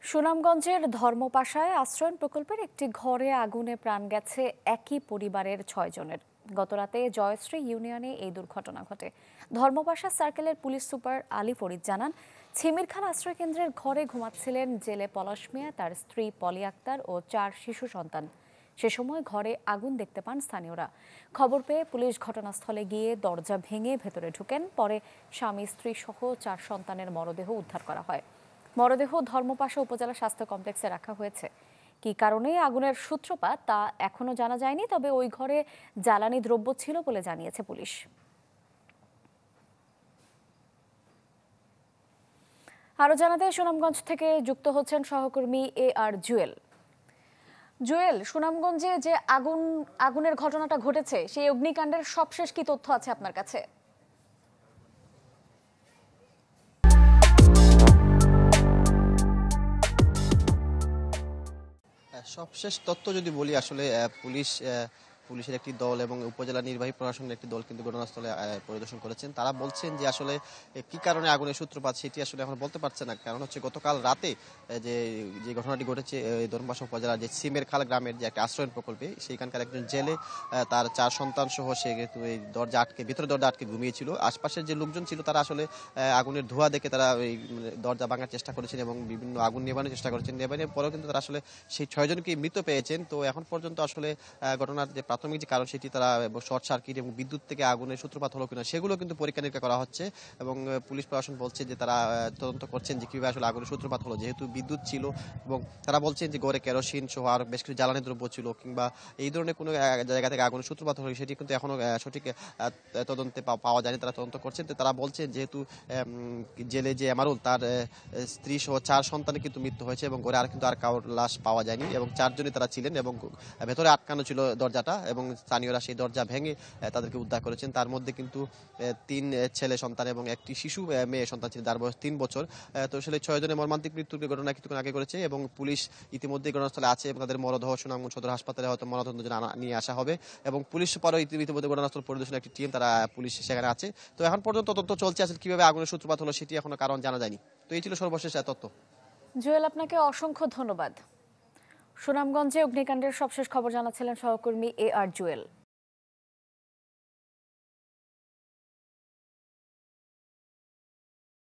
সুনামগঞ্জের ধর্মপাশায় আশ্রয়ণ প্রকল্পের একটি ঘরে আগুনে প্রাণ গেছে একই পরিবারের ৬ জনের। গতরাতে জয়শ্রী ইউনিয়নে এই দুর্ঘটনা ঘটে। ধর্মপাশা সার্কেলের পুলিশ সুপার আলী ফরিদ জানান, ছিমিরখান আশ্রয় কেন্দ্রের ঘরে ঘুমাচ্ছিলেন জেলে পলাশ মিয়া, তার স্ত্রী পলি আক্তার ও ৪ শিশু সন্তান। সে সময় ঘরে আগুন দেখতে পান স্থানীয়রা। খবর পেয়ে পুলিশ ঘটনাস্থলে গিয়ে দরজা ভেঙে ভেতরে ঢুকেন। পরে স্বামী স্ত্রী সহ ৪ সন্তানের মরদেহ উদ্ধার করা হয়। মরদেহ ধর্মপাশা উপজেলা স্বাস্থ্য কমপ্লেক্সে রাখা হয়েছে। কি কারণে আগুনের সূত্রপাত তা এখনো জানা যায়নি, তবে ওই ঘরে জ্বালানি দ্রব্য ছিল বলে জানিয়েছে পুলিশ। আরো জানাতে সুনামগঞ্জ থেকে যুক্ত হচ্ছেন সহকর্মী আর জুয়েল। জুয়েল, সুনামগঞ্জে যে আগুনের ঘটনাটা ঘটেছে, সেই অগ্নিকাণ্ডের সবশেষ কি তথ্য আছে আপনার কাছে? সবশেষ তথ্য যদি বলি, আসলে পুলিশের একটি দল এবং উপজেলা নির্বাহী প্রশাসনের একটি দল কিন্তু ঘটনাস্থলে পরিদর্শন করেছেন। তারা বলছেন যে আসলে কি কারণে আগুনের সূত্রপাত সেটি আসলে এখন বলতে পারছে না। কারণ হচ্ছে গতকাল রাতে যে যে ঘটনাটি ঘটেছে ধর্মপাশা উপজেলার যে সিমের খাল গ্রামের যে একটা আশ্রয়ণ প্রকল্পে, সেইখানকার একজন জেলে তার ৪ সন্তান সহ সে এই ভিতরে দরজা আটকে ঘুমিয়েছিল। আশপাশের যে লোকজন ছিল তারা আসলে আগুনের ধোঁয়া দেখে তারা এই দরজা ভাঙার চেষ্টা করেছেন এবং বিভিন্ন আগুন নেভানোর চেষ্টা করেছেন। নেভানোর পরেও কিন্তু তারা আসলে সেই ৬ জনকে মৃত পেয়েছেন। তো এখন পর্যন্ত আসলে ঘটনার যে প্রাথমিক যে কারণ সেটি তারা শর্ট সার্কিট এবং বিদ্যুৎ থেকে আগুনের সূত্রপাত হলো কিনা সেগুলো কিন্তু পরীক্ষা নিরীক্ষা করা হচ্ছে এবং পুলিশ প্রশাসন বলছে যে তারা তদন্ত করছেন যে কিভাবে আসলে আগুনের সূত্রপাত হলো। যেহেতু বিদ্যুৎ ছিল এবং তারা বলছেন যে ঘরে কেরোসিন সহ আর বেশ কিছু জ্বালানি দ্রব্য ছিল কিংবা এই ধরনের কোনো জায়গা থেকে আগুনের সূত্রপাত হলো সেটি কিন্তু এখনো সঠিক তদন্তে পাওয়া যায়নি। তারা তদন্ত করছেন। তো তারা বলছেন যেহেতু জেলে যে এমারুল তার স্ত্রী সহ ৪ সন্তানের কিন্তু মৃত্যু হয়েছে এবং ঘরে কিন্তু আর কারোর লাশ পাওয়া যায়নি এবং ৪ জনই তারা ছিলেন এবং ভেতরে আটকানো ছিল দরজাটা এবং স্থানীয়রা সেই দরজা ভেঙে তাদেরকে উদ্ধার করেছেন। তার মধ্যে কিন্তু ৩ ছেলে সন্তান এবং একটি শিশু মেয়ে সন্তান ছিল, যার বয়স ৩ বছর। তো আসলে ৬ জনের মর্মান্তিক মৃত্যুর ঘটনা কিছুক্ষণ আগে করেছে এবং পুলিশ ইতিমধ্যে ঘটনাস্থলে আছে এবং তাদের মরদেহ সুনামগঞ্জ সদর হাসপাতালে হয়তো ময়নাতদন্তের জন্য নিয়ে আসা হবে এবং পুলিশ পরে ইতিমধ্যে ঘটনাস্থল পরিদর্শনের একটি টিম তারা পুলিশ সেখানে আছে। তো এখন পর্যন্ত তদন্ত চলছে, আসলে কিভাবে আগুনের সূত্রপাত হলো সেটি এখনো কারণ জানা যায়নি। তো এই ছিল সর্বশেষ তথ্য। জুয়েল, আপনাকে অসংখ্য ধন্যবাদ। সুনামগঞ্জে অগ্নিকাণ্ডের সবশেষ খবর জানাচ্ছিলেন সহকর্মী আর জুয়েল।